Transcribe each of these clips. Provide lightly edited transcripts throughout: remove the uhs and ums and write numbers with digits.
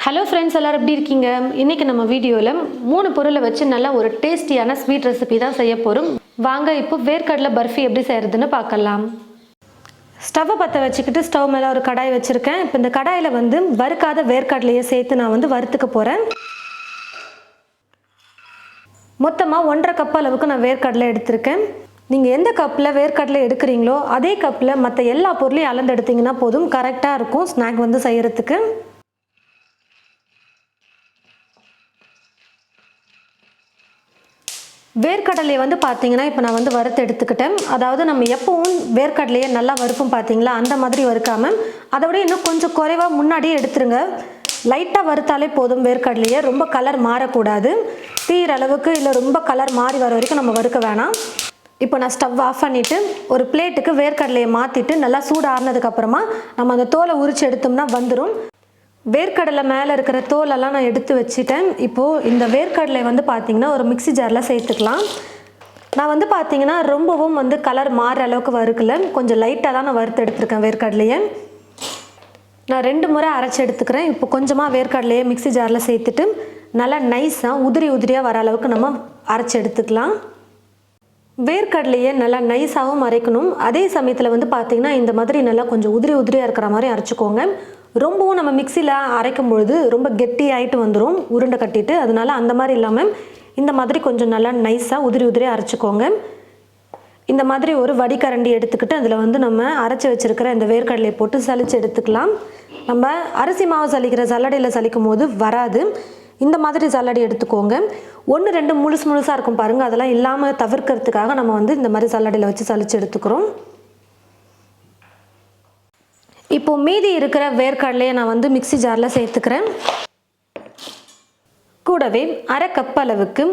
Hello friends, எல்லாரும் எப்படி இருக்கீங்க? இன்றைக்கி நம்ம வீடியோவில் 3 பொருளை வச்சு நல்லா ஒரு டேஸ்டியான ஸ்வீட் ரெசிபி தான் செய்ய போகிறோம். வாங்க இப்போ வேர்க்கடலை பர்ஃபி எப்படி செய்கிறதுன்னு பார்க்கலாம். ஸ்டவ்வை பற்ற வச்சுக்கிட்டு ஸ்டவ் மேலே ஒரு கடாய் வச்சுருக்கேன். இப்போ இந்த கடாயில் வறுக்காத வேர்க்கடலையை சேர்த்து நான் வறுத்துக்க போகிறேன். மொத்தமாக 1.5 கப் அளவுக்கு நான் வேர்க்கடலை எடுத்திருக்கேன். நீங்கள் எந்த கப்பில் வேர்க்கடலை எடுக்கிறீங்களோ அதே கப்பில் மற்ற எல்லா பொருளையும் அளந்து எடுத்திங்கன்னா போதும், கரெக்டாக இருக்கும் ஸ்நாக் செய்கிறதுக்கு. வேர்க்கடலையை பார்த்தீங்கன்னா இப்போ நான் வறுத்து எடுத்துக்கிட்டேன். அதாவது நம்ம எப்பவும் வேர்க்கடலையை நல்லா வறுப்போம் பார்த்தீங்களா, அந்த மாதிரி வறுக்காமல் அதை விட இன்னும் கொஞ்சம் குறைவாக முன்னாடியே எடுத்துருங்க. லைட்டாக வறுத்தாலே போதும். வேர்க்கடலையை ரொம்ப கலர் மாறக்கூடாது. தீர அளவுக்கு இல்லை ரொம்ப கலர் மாறி வர வரைக்கும் நம்ம வறுக்க வேணாம். இப்போ நான் ஸ்டவ் ஆஃப் பண்ணிவிட்டு ஒரு பிளேட்டுக்கு வேர்க்கடலையை மாற்றிட்டு நல்லா சூடு ஆறினதுக்கப்புறமா நம்ம அந்த தோலை உரித்து எடுத்தோம்னா வந்துடும். வேர்க்கடலை மேலே இருக்கிற தோலெல்லாம் நான் எடுத்து வச்சுட்டேன். இப்போது இந்த வேர்க்கடலை பார்த்திங்கன்னா ஒரு மிக்ஸி ஜாரில் சேர்த்துக்கலாம். நான் பார்த்திங்கன்னா ரொம்பவும் கலர் மாறுற அளவுக்கு வறுக்கலை, கொஞ்சம் லைட்டாக தான் நான் வறுத்து எடுத்துருக்கேன். வேர்க்கடலையை நான் 2 முறை அரைச்சி எடுத்துக்கிறேன். இப்போ கொஞ்சமாக வேர்க்கடலையை மிக்ஸி ஜாரில் சேர்த்துட்டு நல்லா நைஸாக உதிரியாக வர அளவுக்கு நம்ம அரைச்சி எடுத்துக்கலாம். வேர்க்கடலையை நல்லா நைஸாகவும் அரைக்கணும். அதே சமயத்தில் பார்த்திங்கன்னா இந்த மாதிரி நல்லா கொஞ்சம் உதிரியாக இருக்கிற மாதிரி அரைச்சிக்கோங்க. ரொம்பவும் நம்ம மிக்சியில் அரைக்கும் பொழுது ரொம்ப கெட்டி ஆகிட்டு வந்துடும், உருண்டை கட்டிட்டு. அதனால் அந்த மாதிரி இல்லாமல் இந்த மாதிரி கொஞ்சம் நல்லா நைஸாக உதிரியாக அரைச்சிக்கோங்க. இந்த மாதிரி ஒரு வடிகரண்டி எடுத்துக்கிட்டு அதில் நம்ம அரைச்சி வச்சுருக்கிற இந்த வேர்க்கடலையை போட்டு சலித்து எடுத்துக்கலாம். நம்ம அரிசி மாவு சலிக்கிற சல்லடையில் சலிக்கும் போது வராது. இந்த மாதிரி சல்லடை எடுத்துக்கோங்க. 1-2 முழுசாக இருக்கும் பாருங்கள், அதெல்லாம் இல்லாமல் தவிர்க்கிறதுக்காக நம்ம இந்த மாதிரி சல்லடையில் வச்சு சலித்து எடுத்துக்கிறோம். இப்போது மீதி இருக்கிற வேர்க்கடலையை நான் மிக்ஸி ஜாரில் சேர்த்துக்கிறேன். கூடவே 1/2 கப் அளவுக்கு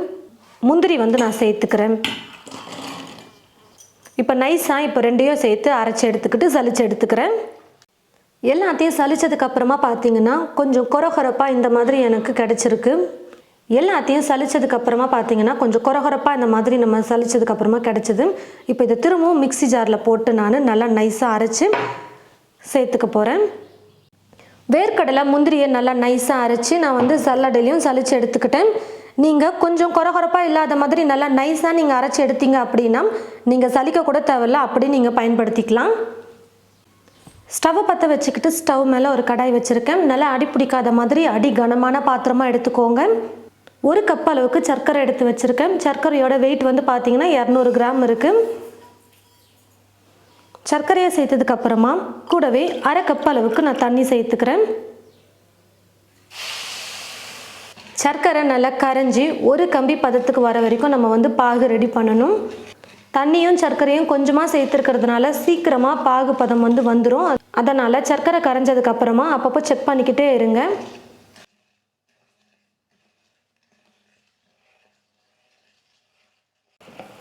முந்திரி நான் சேர்த்துக்கிறேன். இப்போ நைஸாக இப்போ 2ஐயும் சேர்த்து அரைச்சி எடுத்துக்கிட்டு சலித்து எடுத்துக்கிறேன். எல்லாத்தையும் சலித்ததுக்கப்புறமா பார்த்திங்கன்னா கொஞ்சம் கொரகொரப்பாக இந்த மாதிரி எனக்கு கிடச்சிருக்கு. எல்லாத்தையும் சலித்ததுக்கப்புறமா பார்த்திங்கன்னா கொஞ்சம் கொரகொரப்பாக இந்த மாதிரி நம்ம சலித்ததுக்கப்புறமா கிடச்சிது. இப்போ இதை திரும்பவும் மிக்ஸி ஜாரில் போட்டு நான் நல்லா நைஸாக அரைச்சி சேர்த்துக்க போகிறேன். வேர்க்கடலை முந்திரியை நல்லா நைஸாக அரைச்சி நான் சல்லடையிலையும் சலித்து எடுத்துக்கிட்டேன். நீங்கள் கொஞ்சம் கொரகொரப்பாக இல்லாத மாதிரி நல்லா நைஸாக நீங்கள் அரைச்சி எடுத்தீங்க அப்படின்னா நீங்கள் சலிக்க கூட தேவையில்ல, அப்படி நீங்கள் பயன்படுத்திக்கலாம். ஸ்டவ்வை பற்ற வச்சுக்கிட்டு ஸ்டவ் மேலே ஒரு கடாய் வச்சுருக்கேன். நல்லா அடி பிடிக்காத மாதிரி அடி கனமான பாத்திரமாக எடுத்துக்கோங்க. 1 கப் அளவுக்கு சர்க்கரை எடுத்து வச்சுருக்கேன். சர்க்கரையோட வெயிட் பார்த்திங்கன்னா 200 கிராம் இருக்குது. சர்க்கரையை சேர்த்ததுக்கப்புறமா கூடவே 1/2 கப் அளவுக்கு நான் தண்ணி சேர்த்துக்கிறேன். சர்க்கரை நல்லா கரைஞ்சி ஒரு கம்பி பதத்துக்கு வர வரைக்கும் நம்ம பாகு ரெடி பண்ணணும். தண்ணியும் சர்க்கரையும் கொஞ்சமாக சேர்த்துருக்கிறதுனால சீக்கிரமாக பாகு பதம் வந்துடும். அதனால் சர்க்கரை கரைஞ்சதுக்கப்புறமா அப்பப்போ செக் பண்ணிக்கிட்டே இருங்க.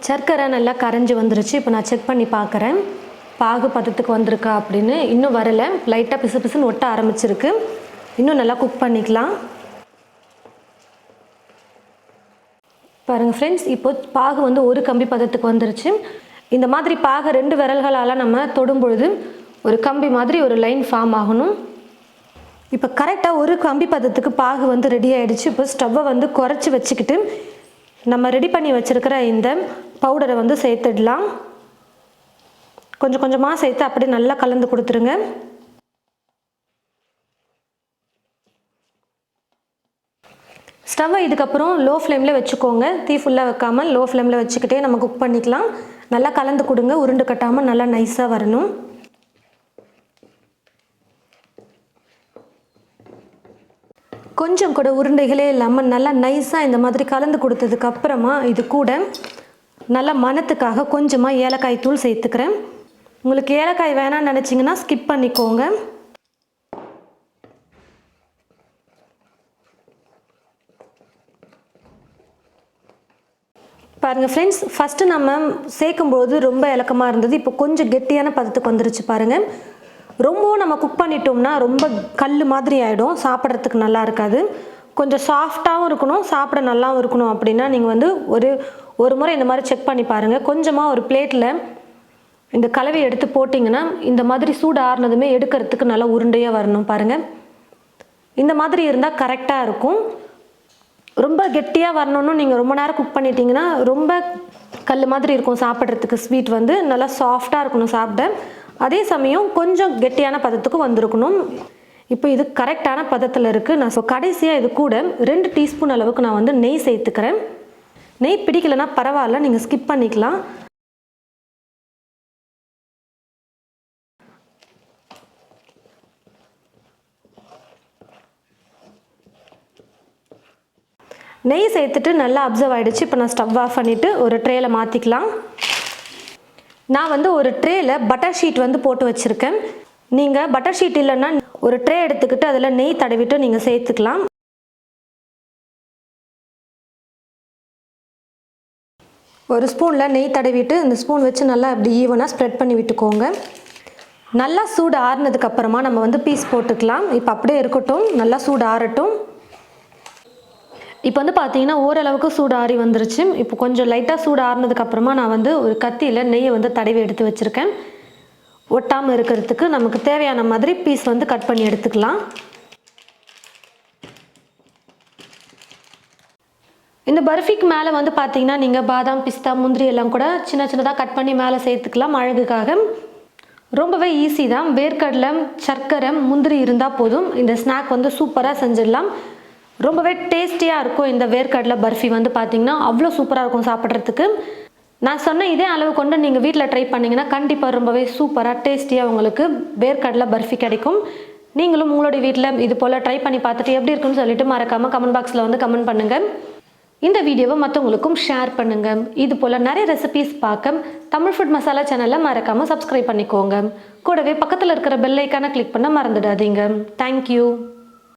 சர்க்கரை நல்லா கரைஞ்சி வந்துருச்சு. இப்போ நான் செக் பண்ணி பார்க்குறேன் பாகு பதத்துக்கு வந்திருக்கா அப்படின்னு. இன்னும் வரலை, லைட்டாக பிசுன்னு ஒட்ட ஆரம்பிச்சிருக்கு. இன்னும் நல்லா குக் பண்ணிக்கலாம். பாருங்கள் ஃப்ரெண்ட்ஸ், இப்போ பாகு ஒரு கம்பி பதத்துக்கு வந்துருச்சு. இந்த மாதிரி பாகு 2 விரல்களால் நம்ம தொடும் பொழுது ஒரு கம்பி மாதிரி ஒரு லைன் ஃபார்ம் ஆகணும். இப்போ கரெக்டாக ஒரு கம்பி பதத்துக்கு பாகு ரெடி ஆகிடுச்சு. இப்போ ஸ்டவ்வை குறைச்சி வச்சுக்கிட்டு நம்ம ரெடி பண்ணி வச்சுருக்கிற இந்த பவுடரை சேர்த்துடலாம். கொஞ்சம் கொஞ்சமாக சேர்த்து அப்படியே நல்லா கலந்து கொடுத்துருங்க. ஸ்டவ்வை இதுக்கப்புறம் லோ ஃப்ளேமில் வச்சுக்கோங்க. தீ ஃபுல்லாக வைக்காமல் லோ ஃப்ளேமில் வச்சுக்கிட்டே நம்ம குக் பண்ணிக்கலாம். நல்லா கலந்து கொடுங்க, உருண்டு கட்டாமல் நல்லா நைஸாக வரணும். கொஞ்சம் கூட உருண்டைகளே இல்லாமல் நல்லா நைஸாக இந்த மாதிரி கலந்து கொடுத்ததுக்கப்புறமா இது கூட நல்லா மணத்துக்காக கொஞ்சமாக ஏலக்காய் தூள் சேர்த்துக்கிறேன். உங்களுக்கு ஏலக்காய் வேணாம்னு நினச்சிங்கன்னா ஸ்கிப் பண்ணிக்கோங்க. பாருங்கள் ஃப்ரெண்ட்ஸ், ஃபஸ்ட்டு நம்ம சேர்க்கும்போது ரொம்ப இலக்கமாக இருந்தது. இப்போ கொஞ்சம் கெட்டியான பதத்துக்கு வந்துருச்சு பாருங்கள். ரொம்பவும் நம்ம குக் பண்ணிட்டோம்னா ரொம்ப கல் மாதிரி ஆகிடும், சாப்பிட்றதுக்கு நல்லா இருக்காது. கொஞ்சம் சாஃப்டாகவும் இருக்கணும், சாப்பிட நல்லாவும் இருக்கணும். அப்படின்னா நீங்கள் ஒரு முறை இந்த மாதிரி செக் பண்ணி பாருங்கள். கொஞ்சமாக ஒரு பிளேட்டில் இந்த கலவையை எடுத்து போட்டிங்கன்னா இந்த மாதிரி சூடு ஆறுனதுமே எடுக்கிறதுக்கு நல்லா உருண்டையாக வரணும் பாருங்கள். இந்த மாதிரி இருந்தால் கரெக்டாக இருக்கும். ரொம்ப கெட்டியாக வரணும்னு நீங்கள் ரொம்ப நேரம் குக் பண்ணிட்டீங்கன்னா ரொம்ப கல் மாதிரி இருக்கும் சாப்பிட்றதுக்கு. ஸ்வீட் வந்து நல்லா சாஃப்டாக இருக்கணும் சாப்பிட. அதே சமயம் கொஞ்சம் கெட்டியான பதத்துக்கு வந்திருக்கணும். இப்போ இது கரெக்டான பதத்தில் இருக்குது. நான் கடைசியாக இது கூட 2 டீஸ்பூன் அளவுக்கு நான் வந்து நெய் சேர்த்துக்கிறேன். நெய் பிடிக்கலைன்னா பரவாயில்ல, நீங்கள் ஸ்கிப் பண்ணிக்கலாம். நெய் சேர்த்துட்டு நல்லா அப்சர்வ் ஆகிடுச்சு. இப்போ நான் ஸ்டவ் ஆஃப் பண்ணிவிட்டு ஒரு ட்ரேயில் மாற்றிக்கலாம். நான் வந்து ஒரு ட்ரேயில் பட்டர் ஷீட் வந்து போட்டு வச்சுருக்கேன். நீங்கள் பட்டர் ஷீட் இல்லைன்னா ஒரு ட்ரே எடுத்துக்கிட்டு அதில் நெய் தடவிட்டு நீங்கள் சேர்த்துக்கலாம். ஒரு ஸ்பூனில் நெய் தடவிட்டு இந்த ஸ்பூன் வச்சு நல்லா அப்படி ஈவனாக ஸ்ப்ரெட் பண்ணி விட்டுக்கோங்க. நல்லா சூடு ஆறுனதுக்கப்புறமா நம்ம வந்து பீஸ் போட்டுக்கலாம். இப்போ அப்படியே இருக்கட்டும், நல்லா சூடு ஆறட்டும். இப்போ வந்து பார்த்தீங்கன்னா ஓரளவுக்கு சூடு ஆறி வந்துருச்சு. இப்போ கொஞ்சம் லைட்டாக சூடு ஆறுனதுக்கப்புறமா நான் வந்து ஒரு கத்தியில் நெய்யை வந்து தடவி எடுத்து வச்சுருக்கேன். ஒட்டாமல் இருக்கிறதுக்கு நமக்கு தேவையான மாதிரி பீஸ் வந்து கட் பண்ணி எடுத்துக்கலாம். இந்த பர்ஃபிக்கு மேலே வந்து பார்த்தீங்கன்னா நீங்கள் பாதாம், பிஸ்தா, முந்திரி எல்லாம் கூட சின்ன சின்னதாக கட் பண்ணி மேலே சேர்த்துக்கலாம் அழகுக்காக. ரொம்பவே ஈஸி தான். வேர்க்கடலை, சர்க்கரை, முந்திரி இருந்தால் போதும். இந்த ஸ்நாக் வந்து சூப்பராக செஞ்சிடலாம். ரொம்பவே டேஸ்டியாக இருக்கும். இந்த வேர்க்கடலை பர்ஃபி வந்து பார்த்திங்கன்னா அவ்வளோ சூப்பராக இருக்கும் சாப்பிட்றதுக்கு. நான் சொன்ன இதே அளவு கொண்டு நீங்கள் வீட்டில் ட்ரை பண்ணிங்கன்னா கண்டிப்பாக ரொம்பவே சூப்பராக டேஸ்டியாக உங்களுக்கு வேர்க்கடலை பர்ஃபி கிடைக்கும். நீங்களும் உங்களுடைய வீட்டில் இது போல் ட்ரை பண்ணி பார்த்துட்டு எப்படி இருக்குன்னு சொல்லிட்டு மறக்காமல் கமெண்ட் பாக்ஸில் வந்து கமெண்ட் பண்ணுங்கள். இந்த வீடியோவை மற்றவங்களுக்கும் ஷேர் பண்ணுங்கள். இது போல் நிறைய ரெசிபீஸ் பார்க்க தமிழ் ஃபுட் மசாலா சேனலை மறக்காமல் சப்ஸ்கிரைப் பண்ணிக்கோங்க. கூடவே பக்கத்தில் இருக்கிற பெல் ஐக்கானை கிளிக் பண்ண மறந்துடாதீங்க. தேங்க்யூ.